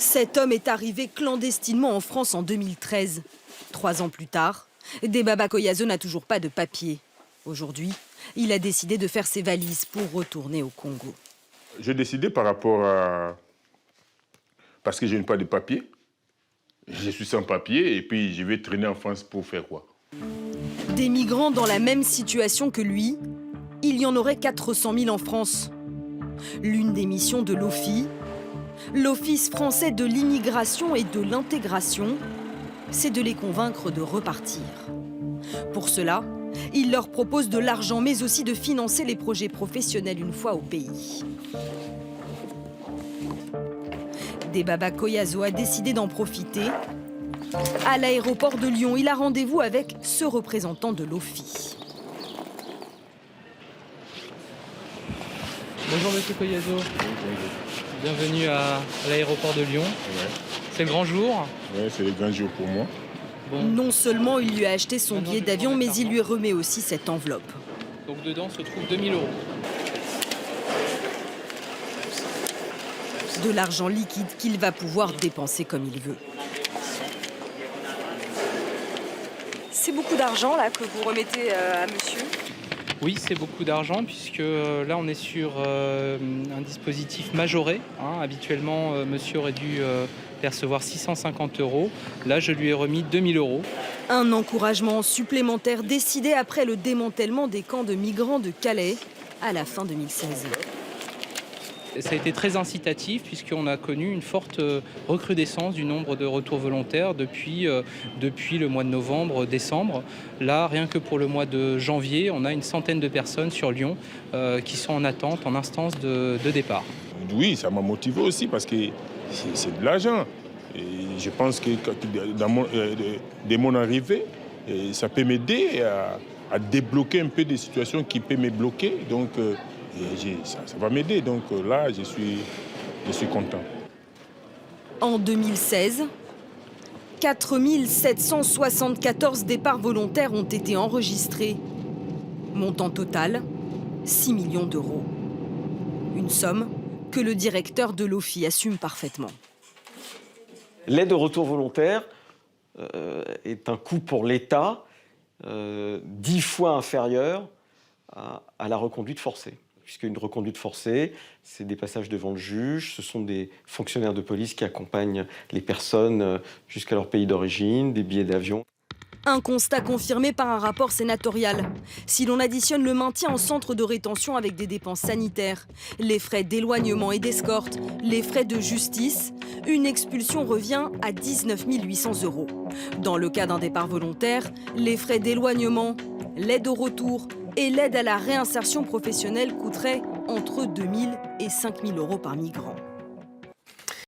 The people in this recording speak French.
Cet homme est arrivé clandestinement en France en 2013. 3 ans plus tard, Debaba Koyazo n'a toujours pas de papier. Aujourd'hui, il a décidé de faire ses valises pour retourner au Congo. J'ai décidé par rapport à... Parce que je n'ai pas de papier. Je suis sans papier et puis je vais traîner en France pour faire quoi? Des migrants dans la même situation que lui, il y en aurait 400 000 en France. L'une des missions de l'OFII, l'Office français de l'immigration et de l'intégration, c'est de les convaincre de repartir. Pour cela, il leur propose de l'argent, mais aussi de financer les projets professionnels une fois au pays. Debaba Koyazo a décidé d'en profiter. À l'aéroport de Lyon, il a rendez-vous avec ce représentant de l'OFII. Bonjour Monsieur Koyazo. Bienvenue à l'aéroport de Lyon. Ouais. C'est le grand jour. Oui, c'est le grand jour pour moi. Bon. Non seulement il lui a acheté son billet d'avion, mais il lui remet aussi cette enveloppe. Donc dedans se trouvent 2 000 €. De l'argent liquide qu'il va pouvoir dépenser comme il veut. C'est beaucoup d'argent là que vous remettez à monsieur? Oui, c'est beaucoup d'argent puisque là on est sur un dispositif majoré. Habituellement, monsieur aurait dû percevoir 650 €. Là, je lui ai remis 2 000 €. Un encouragement supplémentaire décidé après le démantèlement des camps de migrants de Calais à la fin 2016. Ça a été très incitatif puisqu'on a connu une forte recrudescence du nombre de retours volontaires depuis le mois de novembre, décembre. Là, rien que pour le mois de janvier, on a une centaine de personnes sur Lyon qui sont en attente, en instance de départ. Oui, ça m'a motivé aussi parce que c'est de l'argent. Et je pense que dès mon arrivée, ça peut m'aider à débloquer un peu des situations qui peuvent me bloquer. Donc, ça va m'aider. Donc là, je suis content. En 2016, 4 774 départs volontaires ont été enregistrés. Montant total, 6 millions €. Une somme que le directeur de l'OFII assume parfaitement. L'aide au retour volontaire est un coût pour l'État 10 fois inférieur à la reconduite forcée. Puisqu'une reconduite forcée, c'est des passages devant le juge, ce sont des fonctionnaires de police qui accompagnent les personnes jusqu'à leur pays d'origine, des billets d'avion. Un constat confirmé par un rapport sénatorial. Si l'on additionne le maintien en centre de rétention avec des dépenses sanitaires, les frais d'éloignement et d'escorte, les frais de justice, une expulsion revient à 19 800 €. Dans le cas d'un départ volontaire, les frais d'éloignement, l'aide au retour et l'aide à la réinsertion professionnelle coûteraient entre 2 000 et 5 000 € par migrant.